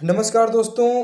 नमस्कार दोस्तों।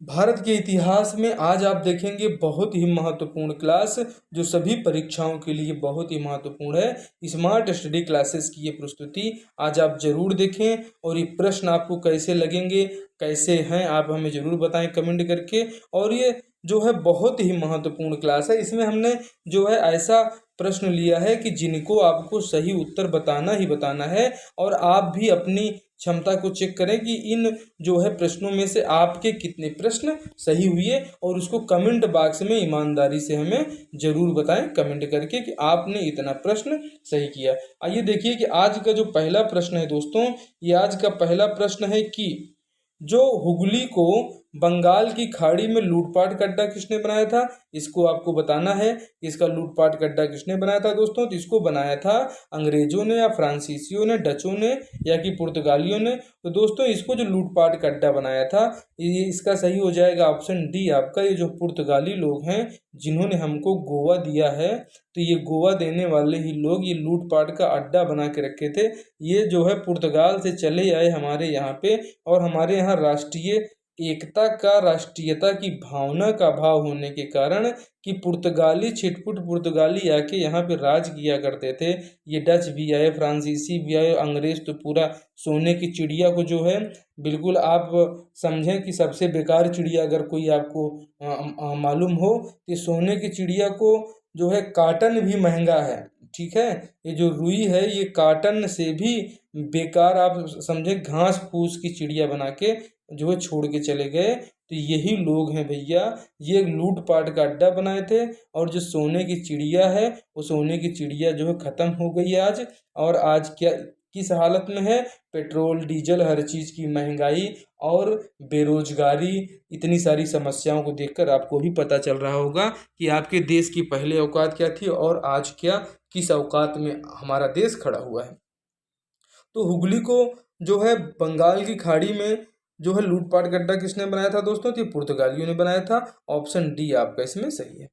भारत के इतिहास में आज आप देखेंगे बहुत ही महत्वपूर्ण क्लास जो सभी परीक्षाओं के लिए बहुत ही महत्वपूर्ण है। स्मार्ट स्टडी क्लासेस की ये प्रस्तुति आज आप जरूर देखें और ये प्रश्न आपको कैसे लगेंगे, कैसे हैं, आप हमें ज़रूर बताएं कमेंट करके। और ये जो है बहुत ही महत्वपूर्ण क्लास है। इसमें हमने जो है ऐसा प्रश्न लिया है कि जिनको आपको सही उत्तर बताना ही बताना है। और आप भी अपनी क्षमता को चेक करें कि इन जो है प्रश्नों में से आपके कितने प्रश्न सही हुए, और उसको कमेंट बॉक्स में ईमानदारी से हमें ज़रूर बताएं कमेंट करके कि आपने इतना प्रश्न सही किया। आइए देखिए कि आज का जो पहला प्रश्न है दोस्तों, ये आज का पहला प्रश्न है कि जो हुगली को बंगाल की खाड़ी में लूटपाट का अड्डा किसने बनाया था। इसको आपको बताना है इसका लूटपाट का अड्डा किसने बनाया था दोस्तों। तो इसको बनाया था अंग्रेजों ने या फ्रांसीसियों ने, डचों ने या कि पुर्तगालियों ने। तो दोस्तों इसको जो लूटपाट का अड्डा बनाया था, ये इसका सही हो जाएगा ऑप्शन डी आपका। ये जो पुर्तगाली लोग हैं जिन्होंने हमको गोवा दिया है, तो ये गोवा देने वाले ही लोग ये लूटपाट का अड्डा बना के रखे थे। ये जो है पुर्तगाल से चले आए हमारे यहाँ पे, और हमारे यहाँ राष्ट्रीय एकता का, राष्ट्रीयता की भावना का अभाव होने के कारण कि पुर्तगाली छिटपुट पुर्तगाली आके यहाँ पे राज किया करते थे। ये डच भी आए, फ्रांसीसी भी आए, अंग्रेज तो पूरा सोने की चिड़िया को जो है बिल्कुल आप समझें कि सबसे बेकार चिड़िया अगर कोई आपको मालूम हो, कि सोने की चिड़िया को जो है काटन भी महंगा है। ठीक है, ये जो रुई है ये काटन से भी बेकार आप समझे घास फूस की चिड़िया बना के जो है छोड़ के चले गए। तो यही लोग हैं भैया, ये लूटपाट का अड्डा बनाए थे। और जो सोने की चिड़िया है वो सोने की चिड़िया जो है ख़त्म हो गई है आज। और आज क्या किस हालत में है, पेट्रोल डीजल हर चीज़ की महंगाई और बेरोजगारी, इतनी सारी समस्याओं को देखकर आपको भी पता चल रहा होगा कि आपके देश की पहले औकात क्या थी और आज क्या किस औकात में हमारा देश खड़ा हुआ है। तो हुगली को जो है बंगाल की खाड़ी में जो है लूटपाट गड्ढा किसने बनाया था दोस्तों, तो ये पुर्तगालियों ने बनाया था। ऑप्शन डी आपका इसमें सही है।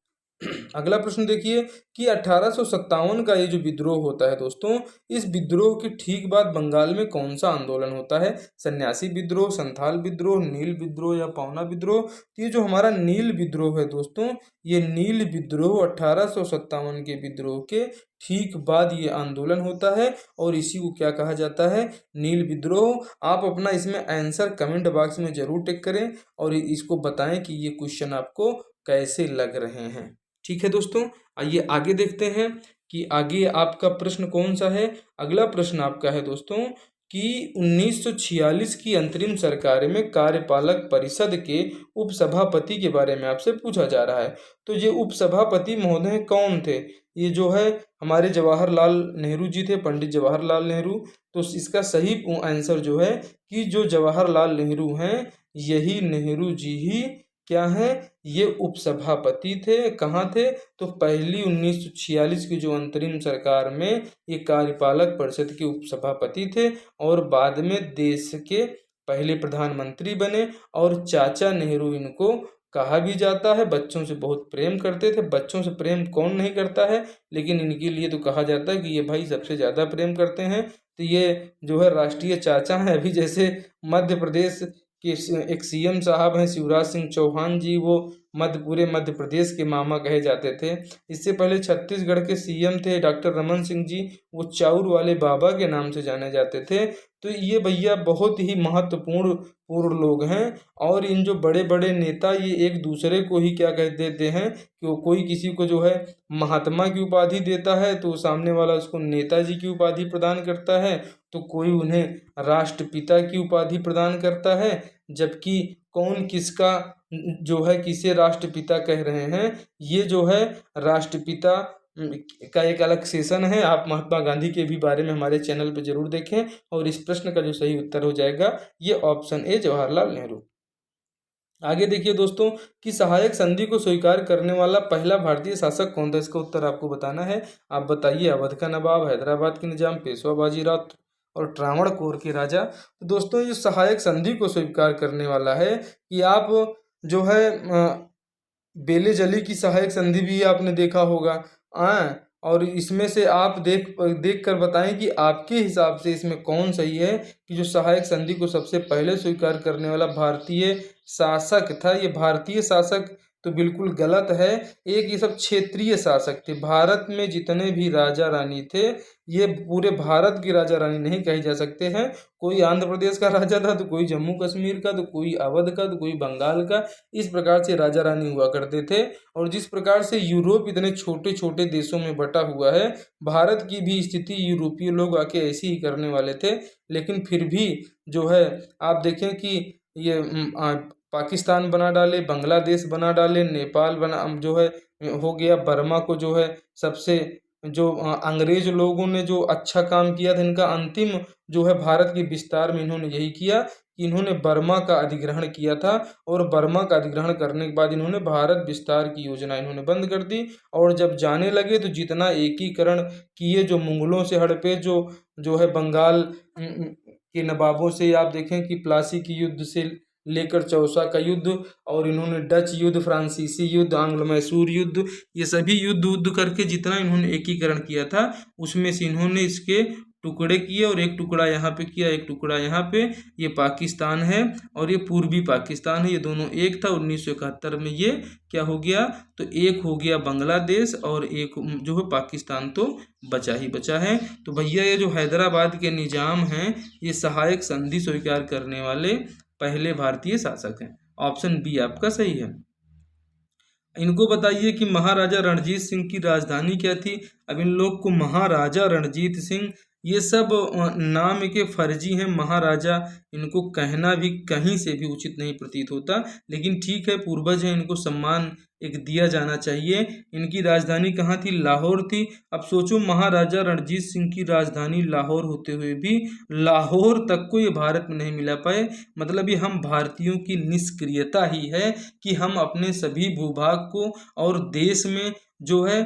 अगला प्रश्न देखिए कि 1857 का ये जो विद्रोह होता है दोस्तों, इस विद्रोह के ठीक बाद बंगाल में कौन सा आंदोलन होता है। सन्यासी विद्रोह, संथाल विद्रोह, नील विद्रोह या पावना विद्रोह। तो ये जो हमारा नील विद्रोह है दोस्तों, ये नील विद्रोह 1857 के विद्रोह के ठीक बाद ये आंदोलन होता है, और इसी को क्या कहा जाता है, नील विद्रोह। आप अपना इसमें आंसर कमेंट बॉक्स में जरूर टिक करें और इसको बताएं कि ये क्वेश्चन आपको कैसे लग रहे हैं। ठीक है दोस्तों, आइए आगे देखते हैं कि आगे आपका प्रश्न कौन सा है। अगला प्रश्न आपका है दोस्तों कि 1946 की अंतरिम सरकार में कार्यपालक परिषद के उपसभापति के बारे में आपसे पूछा जा रहा है। तो ये उपसभापति महोदय कौन थे। ये जो है हमारे जवाहरलाल नेहरू जी थे, पंडित जवाहरलाल नेहरू। तो इसका सही आंसर जो है कि जो जवाहरलाल नेहरू हैं, यही नेहरू जी ही क्या है, ये उपसभापति थे। कहाँ थे, तो पहली 1946 की जो अंतरिम सरकार में ये कार्यपालक परिषद के उपसभापति थे, और बाद में देश के पहले प्रधानमंत्री बने। और चाचा नेहरू इनको कहा भी जाता है। बच्चों से बहुत प्रेम करते थे। बच्चों से प्रेम कौन नहीं करता है, लेकिन इनके लिए तो कहा जाता है कि ये भाई सबसे ज़्यादा प्रेम करते हैं। तो ये जो है राष्ट्रीय चाचा हैं। अभी जैसे मध्य प्रदेश कि एक सीएम साहब हैं शिवराज सिंह चौहान जी, वो पूरे मध्य प्रदेश के मामा कहे जाते थे। इससे पहले छत्तीसगढ़ के सीएम थे डॉक्टर रमन सिंह जी, वो चाउर वाले बाबा के नाम से जाने जाते थे। तो ये भैया बहुत ही महत्वपूर्ण लोग हैं। और इन जो बड़े बड़े नेता ये एक दूसरे को ही क्या कह देते हैं कि वो कोई किसी को जो है महात्मा की उपाधि देता है तो सामने वाला उसको नेताजी की उपाधि प्रदान करता है, तो कोई उन्हें राष्ट्रपिता की उपाधि प्रदान करता है। जबकि कौन किसका जो है किसे राष्ट्रपिता कह रहे हैं, ये जो है राष्ट्रपिता का एक अलग सेशन है। आप महात्मा गांधी के भी बारे में हमारे चैनल पर जरूर देखें। और इस प्रश्न का जो सही उत्तर हो जाएगा ये ऑप्शन ए जवाहरलाल नेहरू। आगे देखिए दोस्तों कि सहायक संधि को स्वीकार करने वाला पहला भारतीय शासक कौन था। इसका उत्तर आपको बताना है। आप बताइए, अवध का नवाब, हैदराबाद के निजाम, पेशवा बाजीराव और त्रावणकोर के राजा। तो दोस्तों ये सहायक संधि को स्वीकार करने वाला है कि आप जो है बेले जली की सहायक संधि भी आपने देखा होगा। और इसमें से आप देख कर बताएं कि आपके हिसाब से इसमें कौन सही है कि जो सहायक संधि को सबसे पहले स्वीकार करने वाला भारतीय शासक था। ये भारतीय शासक तो बिल्कुल गलत है। एक ये सब क्षेत्रीय शासक थे। भारत में जितने भी राजा रानी थे ये पूरे भारत की राजा रानी नहीं कहे जा सकते हैं। कोई आंध्र प्रदेश का राजा था, तो कोई जम्मू कश्मीर का, तो कोई अवध का, तो कोई बंगाल का। इस प्रकार से राजा रानी हुआ करते थे। और जिस प्रकार से यूरोप इतने छोटे छोटे देशों में बटा हुआ है, भारत की भी स्थिति यूरोपीय लोग आके ऐसी ही करने वाले थे। लेकिन फिर भी जो है आप देखें कि ये पाकिस्तान बना डाले, बांग्लादेश बना डाले, नेपाल बना जो है हो गया, बर्मा को जो है सबसे जो अंग्रेज लोगों ने जो अच्छा काम किया था, इनका अंतिम जो है भारत के विस्तार में इन्होंने यही किया कि इन्होंने बर्मा का अधिग्रहण किया था। और बर्मा का अधिग्रहण करने के बाद इन्होंने भारत विस्तार की योजना इन्होंने बंद कर दी। और जब जाने लगे तो जितना एकीकरण किए, जो मुगलों से हड़पे, जो है बंगाल के नवाबों से, आप देखें कि प्लासी की युद्ध से लेकर चौसा का युद्ध, और इन्होंने डच युद्ध, फ्रांसीसी युद्ध, आंग्ल मैसूर युद्ध, ये सभी युद्ध करके जितना इन्होंने एकीकरण किया था, उसमें से इन्होंने इसके टुकड़े किए, और एक टुकड़ा यहाँ पे किया, एक टुकड़ा यहाँ पे। ये पाकिस्तान है और ये पूर्वी पाकिस्तान है, ये दोनों एक था। 1971 में ये क्या हो गया, तो एक हो गया बांग्लादेश और एक जो है पाकिस्तान तो बचा ही बचा है। तो भैया ये जो हैदराबाद के निजाम हैं, ये सहायक संधि स्वीकार करने वाले पहले भारतीय शासक हैं। ऑप्शन बी आपका सही है। इनको बताइए कि महाराजा रणजीत सिंह की राजधानी क्या थी। अब इन लोग को महाराजा रणजीत सिंह, ये सब नाम के फर्जी हैं। महाराजा इनको कहना भी कहीं से भी उचित नहीं प्रतीत होता, लेकिन ठीक है, पूर्वज हैं, इनको सम्मान एक दिया जाना चाहिए। इनकी राजधानी कहाँ थी, लाहौर थी। अब सोचो, महाराजा रणजीत सिंह की राजधानी लाहौर होते हुए भी लाहौर तक को ये भारत में नहीं मिला पाए। मतलब ये हम भारतीयों की निष्क्रियता ही है कि हम अपने सभी भूभाग को और देश में जो है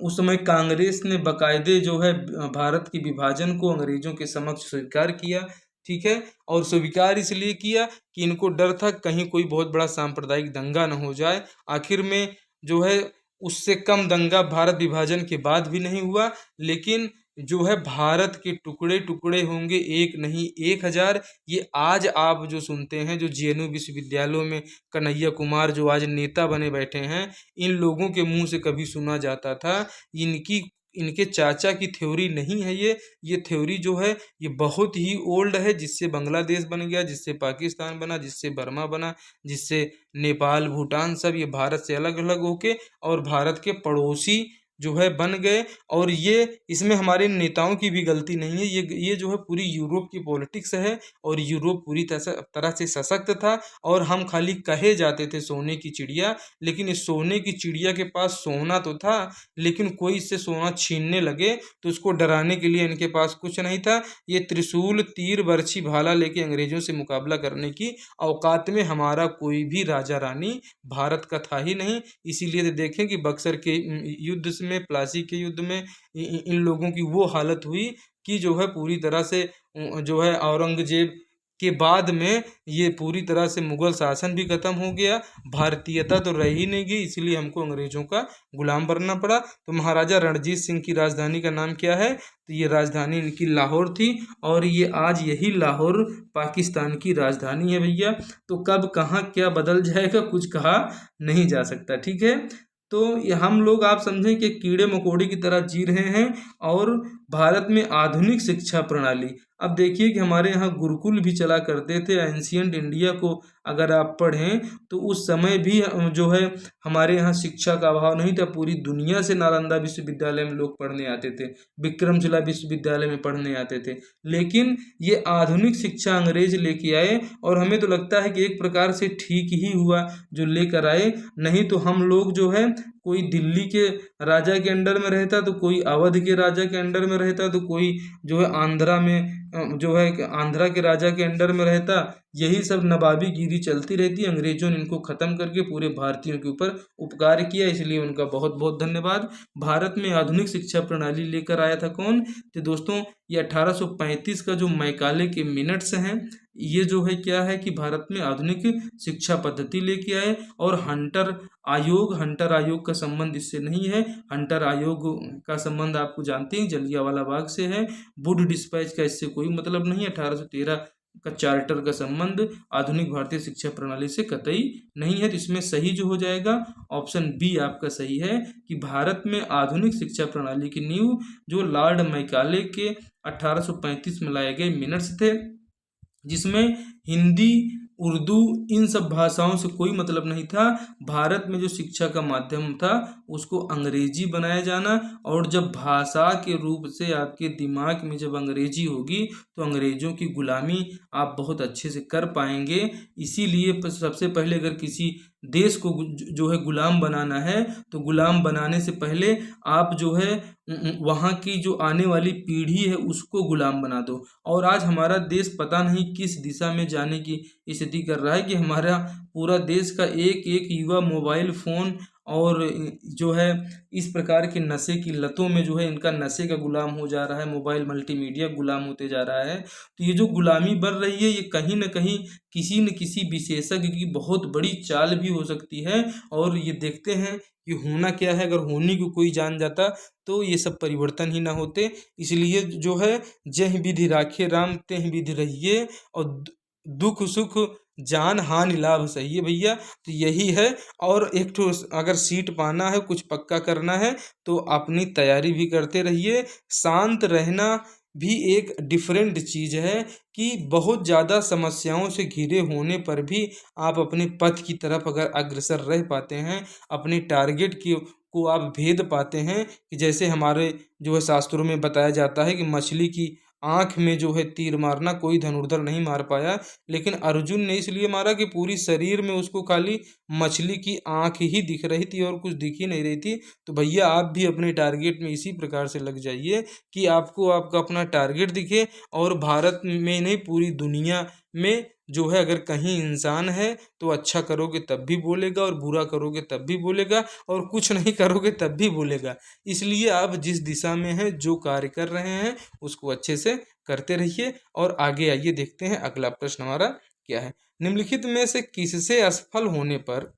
उस समय कांग्रेस ने बाकायदे जो है भारत के विभाजन को अंग्रेजों के समक्ष स्वीकार किया। ठीक है, और स्वीकार इसलिए किया कि इनको डर था कहीं कोई बहुत बड़ा सांप्रदायिक दंगा न हो जाए। आखिर में जो है उससे कम दंगा भारत विभाजन के बाद भी नहीं हुआ, लेकिन जो है भारत के टुकड़े टुकड़े होंगे, एक नहीं 1000। ये आज आप जो सुनते हैं, जो जेएनयू विश्वविद्यालयों में कन्हैया कुमार जो आज नेता बने बैठे हैं, इन लोगों के मुंह से कभी सुना जाता था। इनके चाचा की थ्योरी नहीं है ये थ्योरी जो है ये बहुत ही ओल्ड है, जिससे बांग्लादेश बन गया, जिससे पाकिस्तान बना, जिससे बर्मा बना, जिससे नेपाल, भूटान, सब ये भारत से अलग अलग होके और भारत के पड़ोसी जो है बन गए। और ये इसमें हमारे नेताओं की भी गलती नहीं है। ये जो है पूरी यूरोप की पॉलिटिक्स है, और यूरोप पूरी तरह से सशक्त था, और हम खाली कहे जाते थे सोने की चिड़िया। लेकिन इस सोने की चिड़िया के पास सोना तो था, लेकिन कोई इससे सोना छीनने लगे तो उसको डराने के लिए इनके पास कुछ नहीं था। ये त्रिशूल, तीर, बर्छी, भाला लेके अंग्रेजों से मुकाबला करने की औकात में हमारा कोई भी राजा रानी भारत का था ही नहीं। इसीलिए देखें कि बक्सर के युद्ध में, प्लासी के युद्ध में इन लोगों की वो हालत हुई कि जो है पूरी तरह से जो है औरंगजेब के बाद में ये पूरी तरह से मुगल शासन भी खत्म हो गया, भारतीयता तो रह ही नहीं गई, इसलिए हमको अंग्रेजों का गुलाम बनना पड़ा। तो महाराजा रणजीत सिंह की राजधानी का नाम क्या है, तो ये राजधानी इनकी लाहौर थी, और ये आज यही लाहौर पाकिस्तान की राजधानी है भैया। तो कब कहाँ क्या बदल जाएगा कुछ कहा नहीं जा सकता। ठीक है, तो ये हम लोग आप समझें कि कीड़े मकोड़े की तरह जी रहे हैं। और भारत में आधुनिक शिक्षा प्रणाली, अब देखिए कि हमारे यहाँ गुरुकुल भी चला करते थे। एंशियंट इंडिया को अगर आप पढ़ें तो उस समय भी जो है हमारे यहाँ शिक्षा का अभाव नहीं था। पूरी दुनिया से नालंदा विश्वविद्यालय में लोग पढ़ने आते थे, विक्रमशिला विश्वविद्यालय में पढ़ने आते थे। लेकिन ये आधुनिक शिक्षा अंग्रेज लेके आए, और हमें तो लगता है कि एक प्रकार से ठीक ही हुआ जो लेकर आए। नहीं तो हम लोग जो है कोई दिल्ली के राजा के अंडर में रहता, तो कोई अवध के राजा के अंडर में रहता, तो कोई जो है आंध्रा में जो है आंध्रा के राजा के अंडर में रहता। यही सब नवाबी गिरी चलती रहती। अंग्रेजों ने इनको ख़त्म करके पूरे भारतीयों के ऊपर उपकार किया, इसलिए उनका बहुत बहुत धन्यवाद। भारत में आधुनिक शिक्षा प्रणाली लेकर आया था कौन? तो दोस्तों ये 1835 का जो मैकाले के मिनट्स हैं, ये जो है क्या है कि भारत में आधुनिक शिक्षा पद्धति लेके आए। और हंटर आयोग का संबंध इससे नहीं है। हंटर आयोग का संबंध आपको जानते हैं जलियांवाला बाग से है। वुड डिस्पैच का इससे कोई मतलब नहीं है। 1813 का चार्टर का संबंध आधुनिक भारतीय शिक्षा प्रणाली से कतई नहीं है। तो इसमें सही जो हो जाएगा ऑप्शन बी आपका सही है कि भारत में आधुनिक शिक्षा प्रणाली की नींव जो लॉर्ड मैकाले के 1835 में लाए गए मिनट्स थे, जिसमें हिंदी उर्दू इन सब भाषाओं से कोई मतलब नहीं था। भारत में जो शिक्षा का माध्यम था उसको अंग्रेजी बनाया जाना, और जब भाषा के रूप से आपके दिमाग में जब अंग्रेजी होगी तो अंग्रेजों की गुलामी आप बहुत अच्छे से कर पाएंगे। इसीलिए सबसे पहले अगर किसी देश को जो है गुलाम बनाना है तो गुलाम बनाने से पहले आप जो है वहाँ की जो आने वाली पीढ़ी है उसको गुलाम बना दो। और आज हमारा देश पता नहीं किस दिशा में जाने की स्थिति कर रहा है कि हमारा पूरा देश का एक एक युवा मोबाइल फ़ोन और जो है इस प्रकार के नशे की लतों में जो है इनका नशे का गुलाम हो जा रहा है, मोबाइल मल्टीमीडिया गुलाम होते जा रहा है। तो ये जो गुलामी बढ़ रही है ये कहीं न कहीं किसी न किसी विशेषज्ञ की बहुत बड़ी चाल भी हो सकती है। और ये देखते हैं कि होना क्या है, अगर होने को कोई जान जाता तो ये सब परिवर्तन ही ना होते। इसलिए जो है जह विधि राखे राम तेह विधि रहिए, और दुख सुख जान हानि लाभ सही है भैया। तो यही है। और एक ठो अगर सीट पाना है, कुछ पक्का करना है तो अपनी तैयारी भी करते रहिए। शांत रहना भी एक डिफरेंट चीज़ है कि बहुत ज़्यादा समस्याओं से घिरे होने पर भी आप अपने पथ की तरफ अगर अग्रसर रह पाते हैं, अपने टारगेट की को आप भेद पाते हैं, कि जैसे हमारे जो है शास्त्रों में बताया जाता है कि मछली की आँख में जो है तीर मारना कोई धनुर्धर नहीं मार पाया, लेकिन अर्जुन ने इसलिए मारा कि पूरी शरीर में उसको खाली मछली की आँख ही दिख रही थी और कुछ दिख ही नहीं रही थी। तो भैया आप भी अपने टारगेट में इसी प्रकार से लग जाइए कि आपको आपका अपना टारगेट दिखे। और भारत में नहीं पूरी दुनिया में जो है अगर कहीं इंसान है तो अच्छा करोगे तब भी बोलेगा और बुरा करोगे तब भी बोलेगा और कुछ नहीं करोगे तब भी बोलेगा। इसलिए आप जिस दिशा में हैं, जो कार्य कर रहे हैं उसको अच्छे से करते रहिए। और आगे आइए देखते हैं अगला प्रश्न हमारा क्या है। निम्नलिखित में से किससे असफल होने पर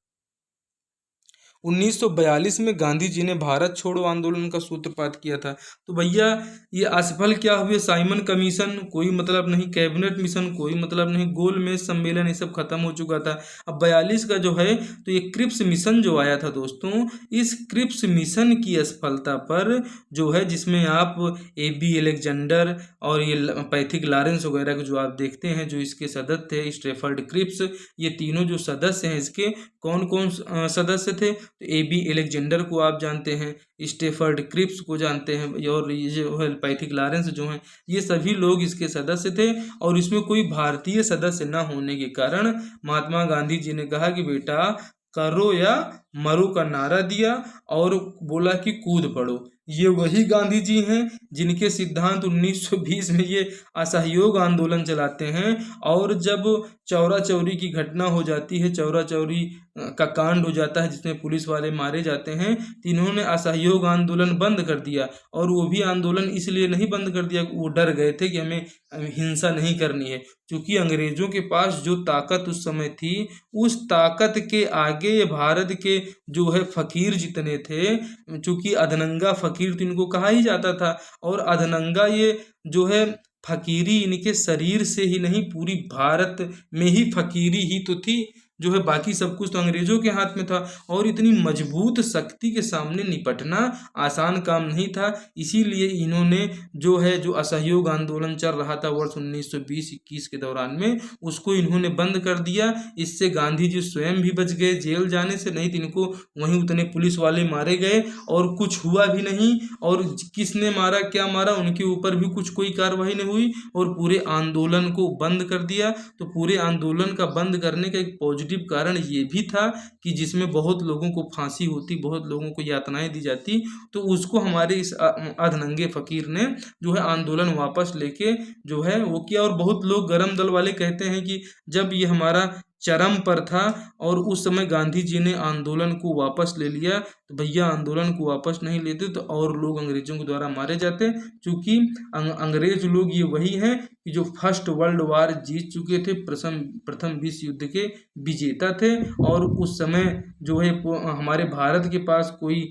1942 में गांधी जी ने भारत छोड़ो आंदोलन का सूत्रपात किया था? तो भैया ये असफल क्या हुए? साइमन कमीशन कोई मतलब नहीं, कैबिनेट मिशन कोई मतलब नहीं, गोलमेज सम्मेलन ये सब खत्म हो चुका था। अब 42 का जो है तो ये क्रिप्स मिशन जो आया था दोस्तों, इस क्रिप्स मिशन की असफलता पर जो है, जिसमें आप AB अलेक्जेंडर और ये पैथिक लॉरेंस वगैरह को जो आप देखते हैं, जो इसके सदस्य थे स्टेफर्ड क्रिप्स, ये तीनों जो सदस्य हैं इसके कौन कौन सदस्य थे? तो AB अलेक्जेंडर को आप जानते हैं, स्टेफर्ड क्रिप्स को जानते हैं, और ये जो है पैथिक लॉरेंस जो हैं, ये सभी लोग इसके सदस्य थे। और इसमें कोई भारतीय सदस्य न होने के कारण महात्मा गांधी जी ने कहा कि बेटा करो या मरो का नारा दिया और बोला कि कूद पड़ो। ये वही गांधी जी हैं जिनके सिद्धांत 1920 में ये असहयोग आंदोलन चलाते हैं। और जब चौरा चौरी की घटना हो जाती है, चौरा चौरी का कांड हो जाता है जिसमें पुलिस वाले मारे जाते हैं, तो इन्होंने असहयोग आंदोलन बंद कर दिया। और वो भी आंदोलन इसलिए नहीं बंद कर दिया, वो डर गए थे कि हमें हिंसा नहीं करनी है, क्योंकि अंग्रेजों के पास जो ताकत उस समय थी, उस ताकत के आगे भारत के जो है फकीर जितने थे, चूंकि अधनंगा फकीर तो इनको कहा ही जाता था, और अधनंगा ये जो है फकीरी इनके शरीर से ही नहीं, पूरी भारत में ही फकीरी ही तो थी, जो है बाकी सब कुछ तो अंग्रेजों के हाथ में था। और इतनी मजबूत शक्ति के सामने निपटना आसान काम नहीं था। इसीलिए इन्होंने जो असहयोग आंदोलन चल रहा था वर्ष 1920-21 के दौरान में, उसको इन्होंने बंद कर दिया। इससे गांधी जी स्वयं भी बच गए जेल जाने से, नहीं तो इनको वहीं उतने पुलिस वाले मारे गए और कुछ हुआ भी नहीं। और किसने मारा क्या मारा उनके ऊपर भी कुछ कोई कार्रवाई नहीं हुई, और पूरे आंदोलन को बंद कर दिया। तो पूरे आंदोलन का बंद करने का एक पॉजिटिव पॉजिटिव कारण ये भी था कि जिसमें बहुत लोगों को फांसी होती, बहुत लोगों को यातनाएं दी जाती, तो उसको हमारे इस अधनंगे फकीर ने जो है आंदोलन वापस लेके जो है वो किया। और बहुत लोग गरम दल वाले कहते हैं कि जब ये हमारा चरम पर था और उस समय गांधी जी ने आंदोलन को वापस ले लिया, तो भैया आंदोलन को वापस नहीं लेते तो और लोग अंग्रेजों के द्वारा मारे जाते, क्योंकि अंग्रेज लोग ये वही हैं कि जो फर्स्ट वर्ल्ड वार जीत चुके थे, प्रथम विश्व युद्ध के विजेता थे। और उस समय जो है हमारे भारत के पास कोई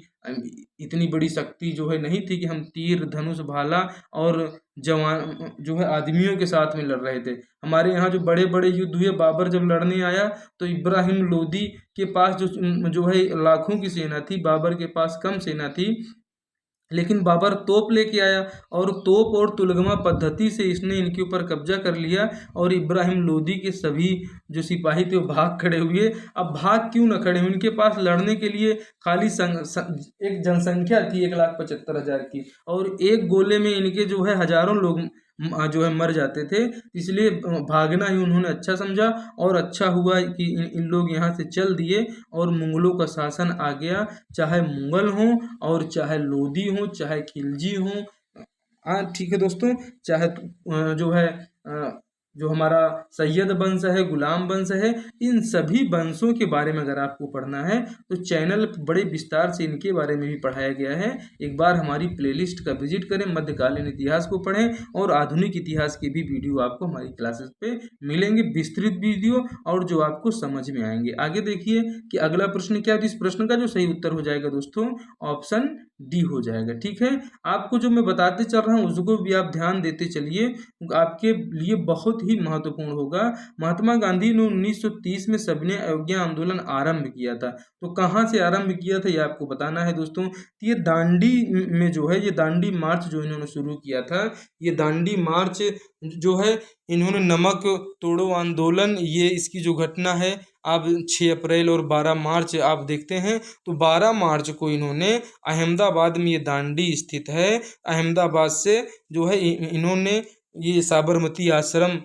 इतनी बड़ी शक्ति जो है नहीं थी कि हम तीर धनुष भाला और जवान जो है आदमियों के साथ में लड़ रहे थे। हमारे यहाँ जो बड़े बड़े युद्ध हुए, बाबर जब लड़ने आया तो इब्राहिम लोदी के पास जो है लाखों की सेना थी, बाबर के पास कम सेना थी, लेकिन बाबर तोप लेके आया और तोप और तुलगमा पद्धति से इसने इनके ऊपर कब्जा कर लिया। और इब्राहिम लोदी के सभी जो सिपाही थे वो भाग खड़े हुए। अब भाग क्यों न खड़े हुए, इनके पास लड़ने के लिए खाली एक जनसंख्या थी 1,75,000 की, और एक गोले में इनके जो है हजारों लोग जो है मर जाते थे। इसलिए भागना ही उन्होंने अच्छा समझा, और अच्छा हुआ कि इन लोग यहाँ से चल दिए और मुगलों का शासन आ गया, चाहे मुगल हों और चाहे लोधी हों, चाहे खिलजी हों। हाँ ठीक है दोस्तों, चाहे जो है जो हमारा सैयद वंश है, गुलाम वंश है, इन सभी वंशों के बारे में अगर आपको पढ़ना है तो चैनल बड़े विस्तार से इनके बारे में भी पढ़ाया गया है। एक बार हमारी प्लेलिस्ट का विजिट करें, मध्यकालीन इतिहास को पढ़ें, और आधुनिक इतिहास के भी वीडियो आपको हमारी क्लासेस पे मिलेंगे, विस्तृत वीडियो, और जो आपको समझ में आएंगे। आगे देखिए कि अगला प्रश्न क्या है। तो इस प्रश्न का जो सही उत्तर हो जाएगा दोस्तों ऑप्शन डी हो जाएगा। ठीक है, आपको जो मैं बताते चल रहा हूँ उसको भी आप ध्यान देते चलिए, आपके लिए बहुत ही महत्वपूर्ण होगा। महात्मा गांधी ने 1930 में सविनय अवज्ञा आंदोलन आरंभ किया था। तो कहाँ से आरंभ किया था ये आपको बताना है दोस्तों। ये दांडी में जो है, ये दांडी मार्च जो इन्होंने शुरू किया था, ये दांडी मार्च जो है इन्होंने नमक तोड़ो आंदोलन, ये इसकी जो घटना है आप 6 अप्रैल और 12 मार्च आप देखते हैं, तो 12 मार्च को इन्होंने अहमदाबाद में, ये दांडी स्थित है, अहमदाबाद से जो है इन्होंने ये साबरमती आश्रम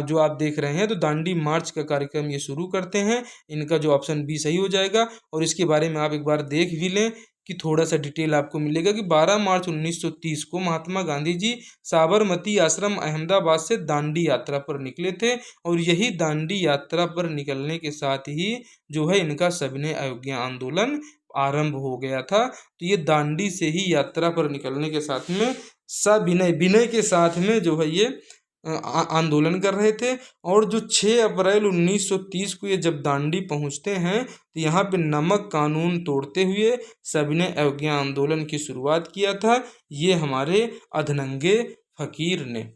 जो आप देख रहे हैं, तो दांडी मार्च का कार्यक्रम ये शुरू करते हैं। इनका जो ऑप्शन बी सही हो जाएगा। और इसके बारे में आप एक बार देख भी लें कि थोड़ा सा डिटेल आपको मिलेगा कि 12 मार्च 1930 को महात्मा गांधी जी साबरमती आश्रम अहमदाबाद से दांडी यात्रा पर निकले थे, और यही दांडी यात्रा पर निकलने के साथ ही जो है इनका सविनय अवज्ञा आंदोलन आरंभ हो गया था। तो ये दांडी से ही यात्रा पर निकलने के साथ में सविनय विनय के साथ में जो है ये आंदोलन कर रहे थे। और जो 6 अप्रैल 1930 को ये जब दांडी पहुंचते हैं, तो यहाँ पे नमक कानून तोड़ते हुए सविनय अवज्ञा आंदोलन की शुरुआत किया था ये हमारे अधनंगे फकीर ने।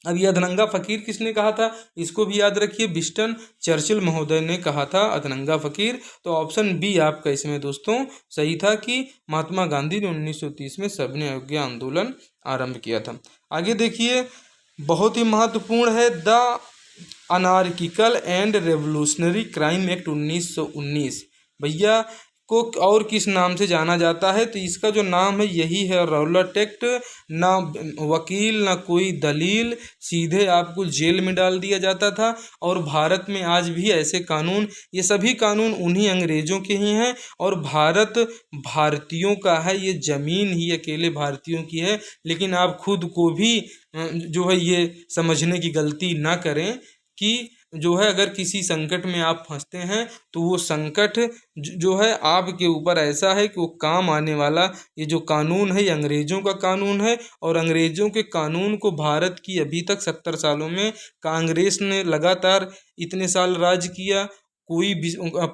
अब ये अधनंगा फकीर किसने कहा था, इसको भी याद रखिए, विंस्टन चर्चिल महोदय ने कहा था अधनंगा फकीर। तो ऑप्शन बी आपका इसमें दोस्तों सही था कि महात्मा गांधी ने 1930 में सविनय अवज्ञा आंदोलन आरंभ किया था। आगे देखिए, बहुत ही महत्वपूर्ण है the anarchical and revolutionary crime act 1919। भैया को और किस नाम से जाना जाता है, तो इसका जो नाम है यही है रौलट एक्ट। ना वकील ना कोई दलील, सीधे आपको जेल में डाल दिया जाता था। और भारत में आज भी ऐसे कानून, ये सभी कानून उन्हीं अंग्रेजों के ही हैं, और भारत भारतीयों का है, ये ज़मीन ही अकेले भारतीयों की है। लेकिन आप खुद को भी जो है ये समझने की गलती ना करें कि जो है अगर किसी संकट में आप फंसते हैं तो वो संकट जो है आपके ऊपर ऐसा है कि वो काम आने वाला ये जो कानून है ये अंग्रेजों का कानून है। और अंग्रेजों के कानून को भारत की अभी तक 70 सालों में कांग्रेस ने लगातार इतने साल राज किया, कोई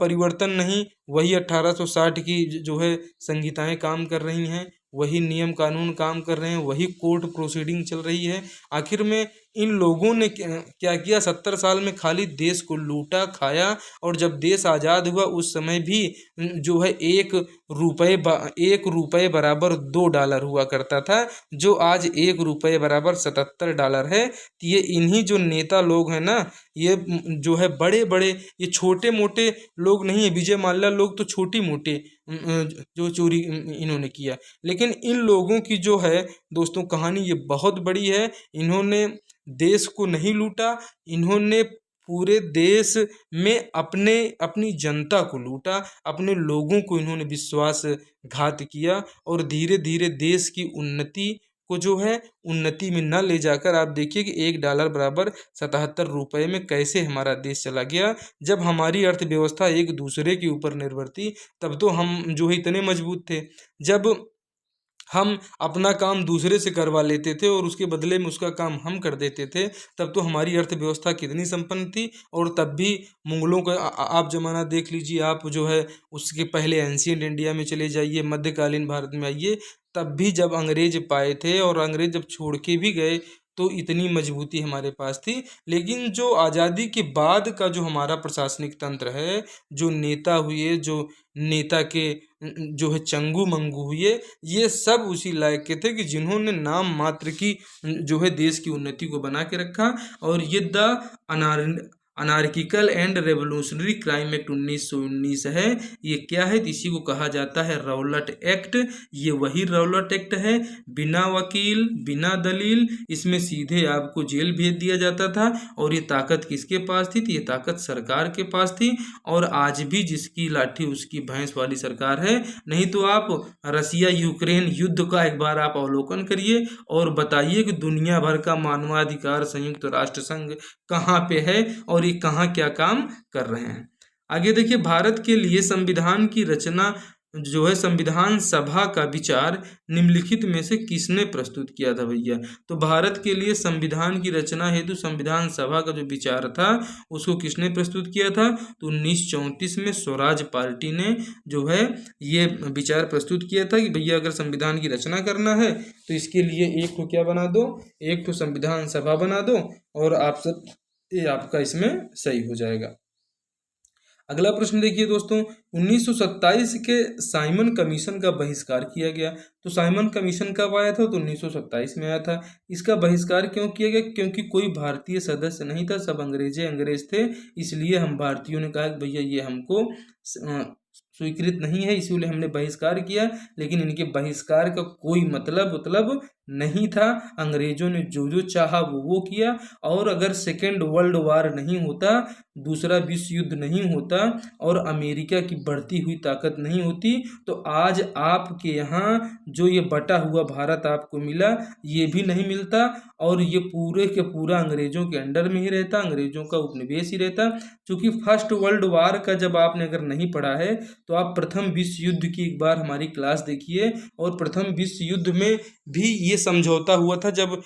परिवर्तन नहीं। वही 1860 की जो है संहिताएं काम कर रही हैं, वही नियम कानून काम कर रहे हैं, वही कोर्ट प्रोसीडिंग चल रही है। आखिर में इन लोगों ने क्या किया, 70 साल में खाली देश को लूटा खाया। और जब देश आज़ाद हुआ उस समय भी जो है एक रुपये बराबर $2 हुआ करता था, जो आज $1 बराबर $77 है। तो ये इन्हीं जो नेता लोग हैं ना, ये जो है बड़े बड़े, ये छोटे मोटे लोग नहीं है। विजय माल्या लोग तो छोटी मोटे जो चोरी इन्होंने किया, लेकिन इन लोगों की जो है दोस्तों कहानी ये बहुत बड़ी है। इन्होंने देश को नहीं लूटा, इन्होंने पूरे देश में अपनी जनता को लूटा, अपने लोगों को इन्होंने विश्वासघात किया और धीरे धीरे देश की उन्नति को जो है उन्नति में न ले जाकर आप देखिए कि $1 बराबर 77 रुपये में कैसे हमारा देश चला गया। जब हमारी अर्थव्यवस्था एक दूसरे के ऊपर निर्भर थी तब तो हम जो है इतने मजबूत थे। जब हम अपना काम दूसरे से करवा लेते थे और उसके बदले में उसका काम हम कर देते थे, तब तो हमारी अर्थव्यवस्था कितनी संपन्न थी। और तब भी मुगलों का आप ज़माना देख लीजिए, आप जो है उसके पहले एंशियंट इंडिया में चले जाइए, मध्यकालीन भारत में आइए, तब भी जब अंग्रेज पाए थे और अंग्रेज जब छोड़ के भी गए तो इतनी मजबूती हमारे पास थी। लेकिन जो आज़ादी के बाद का जो हमारा प्रशासनिक तंत्र है, जो नेता हुए, जो नेता के जो है चंगू मंगू हुए, ये सब उसी लायक के थे कि जिन्होंने नाम मात्र की जो है देश की उन्नति को बना के रखा। और ये the anarchical and revolutionary crime act 1919 है। ये क्या है? इसी को कहा जाता है रौलट एक्ट। ये वही रौलट एक्ट है, बिना वकील बिना दलील इसमें सीधे आपको जेल भेज दिया जाता था। और ये ताकत किसके पास थी? तो ये ताकत सरकार के पास थी। और आज भी जिसकी लाठी उसकी भैंस वाली सरकार है। नहीं तो आप रसिया यूक्रेन युद्ध का एक बार आप अवलोकन करिए और बताइए कि दुनिया भर का मानवाधिकार संयुक्त राष्ट्र संघ कहाँ पे है और ये कहाँ क्या काम कर रहे हैं। आगे देखिए, भारत के लिए संविधान की रचना जो है संविधान सभा का विचार निम्नलिखित में से किसने प्रस्तुत किया था भैया? तो भारत के लिए संविधान की रचना हेतु संविधान सभा का जो विचार था उसको किसने प्रस्तुत किया था? तो 1934 में स्वराज पार्टी ने जो है ये विचार प्रस्तुत किया था कि भैया अगर संविधान की रचना करना है तो इसके लिए एक तो क्या बना दो, एक तो संविधान सभा बना दो और आप सब ये आपका इसमें सही हो जाएगा। अगला प्रश्न देखिए दोस्तों, 1927 के साइमन कमीशन का बहिष्कार किया गया। तो साइमन कमीशन कब आया था? तो 1927 में आया था। इसका बहिष्कार क्यों किया गया? क्योंकि कोई भारतीय सदस्य नहीं था, सब अंग्रेज थे। इसलिए हम भारतीयों ने कहा कि भैया ये हमको स्वीकृत नहीं है, इसीलिए हमने बहिष्कार किया। लेकिन इनके बहिष्कार का कोई मतलब नहीं था। अंग्रेजों ने जो जो चाहा वो किया। और अगर सेकेंड वर्ल्ड वार नहीं होता, दूसरा विश्व युद्ध नहीं होता और अमेरिका की बढ़ती हुई ताकत नहीं होती तो आज आपके यहाँ जो ये बटा हुआ भारत आपको मिला ये भी नहीं मिलता और ये पूरे के पूरा अंग्रेजों के अंडर में ही रहता, अंग्रेजों का उपनिवेश ही रहता। क्योंकि फर्स्ट वर्ल्ड वार का जब आपने अगर नहीं पढ़ा है तो आप प्रथम विश्व युद्ध की एक बार हमारी क्लास देखिए। और प्रथम विश्व युद्ध में भी ये समझौता हुआ था। जब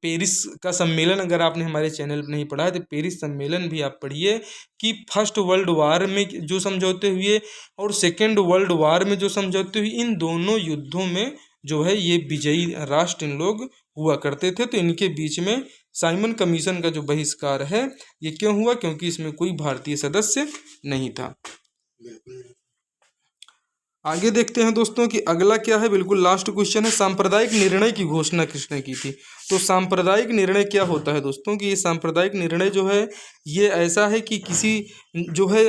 पेरिस का सम्मेलन अगर आपने हमारे चैनल पर नहीं पढ़ा है तो पेरिस सम्मेलन भी आप पढ़िए कि फर्स्ट वर्ल्ड वार में जो समझौते हुए और सेकेंड वर्ल्ड वार में जो समझौते हुए, इन दोनों युद्धों में जो है ये विजयी राष्ट्र इन लोग हुआ करते थे। तो इनके बीच में साइमन कमीशन का जो बहिष्कार है ये क्यों हुआ? क्योंकि इसमें कोई भारतीय सदस्य नहीं था। आगे देखते हैं दोस्तों कि अगला क्या है। बिल्कुल लास्ट क्वेश्चन है, सांप्रदायिक निर्णय की घोषणा किसने की थी? तो सांप्रदायिक निर्णय क्या होता है दोस्तों कि ये सांप्रदायिक निर्णय जो है ये ऐसा है कि किसी जो है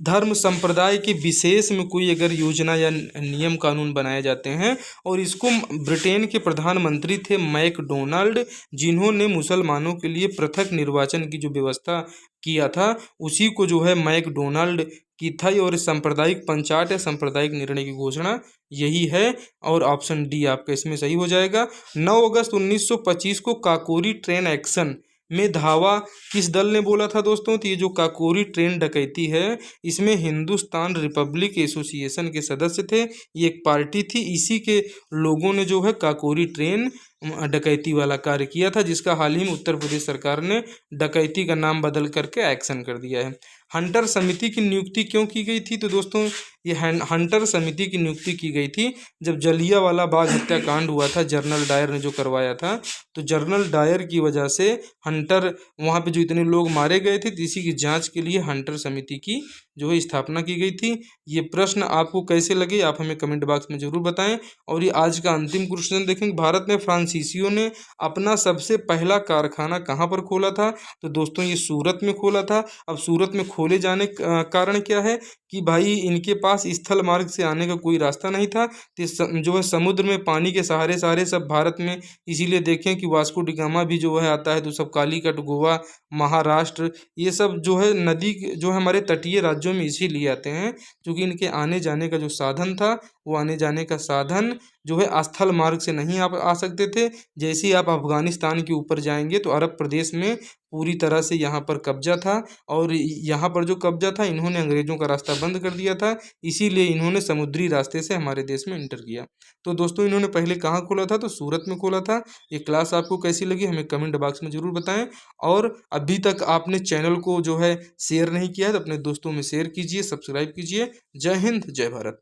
धर्म संप्रदाय के विशेष में कोई अगर योजना या नियम कानून बनाए जाते हैं। और इसको ब्रिटेन के प्रधानमंत्री थे मैकडोनाल्ड, जिन्होंने मुसलमानों के लिए पृथक निर्वाचन की जो व्यवस्था किया था उसी को जो है मैकडोनाल्ड की था। और सांप्रदायिक पंचायत या सांप्रदायिक निर्णय की घोषणा यही है। और ऑप्शन डी आपका इसमें सही हो जाएगा। 9 अगस्त 1925 को काकोरी ट्रेन एक्शन में धावा किस दल ने बोला था दोस्तों? तो ये जो काकोरी ट्रेन डकैती है इसमें हिंदुस्तान रिपब्लिक एसोसिएशन के सदस्य थे। ये एक पार्टी थी, इसी के लोगों ने जो है काकोरी ट्रेन डकैती वाला कार्य किया था, जिसका हाल ही में उत्तर प्रदेश सरकार ने डकैती का नाम बदल करके एक्शन कर दिया है। हंटर समिति की नियुक्ति क्यों की गई थी? तो दोस्तों ये हंटर समिति की नियुक्ति की गई थी जब जलियांवाला बाग हत्याकांड हुआ था, जनरल डायर ने जो करवाया था। तो जनरल डायर की वजह से हंटर वहाँ पे जो इतने लोग मारे गए थे, इसी की जांच के लिए हंटर समिति की जो है स्थापना की गई थी। ये प्रश्न आपको कैसे लगे आप हमें कमेंट बॉक्स में ज़रूर बताएं। और ये आज का अंतिम क्वेश्चन देखेंगे, भारत में फ्रांसीसियों ने अपना सबसे पहला कारखाना कहाँ पर खोला था? तो दोस्तों ये सूरत में खोला था। अब सूरत में खोले जाने का कारण क्या है कि भाई इनके पास स्थल मार्ग से आने का कोई रास्ता नहीं था, तो जो है समुद्र में पानी के सहारे सहारे सब भारत में, इसीलिए देखें कि वास्को डी गामा भी जो है आता है तो सब कालीकट, गोवा, महाराष्ट्र, ये सब जो है नदी जो है हमारे तटीय राज्यों में इसीलिए आते हैं क्योंकि इनके आने जाने का जो साधन था वो आने जाने का साधन जो है स्थल मार्ग से नहीं आ सकते थे। जैसे ही आप अफगानिस्तान के ऊपर जाएंगे तो अरब प्रदेश में पूरी तरह से यहाँ पर कब्जा था, और यहाँ पर जो कब्जा था इन्होंने अंग्रेज़ों का रास्ता बंद कर दिया था, इसीलिए इन्होंने समुद्री रास्ते से हमारे देश में इंटर किया। तो दोस्तों इन्होंने पहले कहाँ खोला था? तो सूरत में खोला था। ये क्लास आपको कैसी लगी हमें कमेंट बॉक्स में ज़रूर बताएं। और अभी तक आपने चैनल को जो है शेयर नहीं किया है तो अपने दोस्तों में शेयर कीजिए, सब्सक्राइब कीजिए। जय हिंद, जय भारत।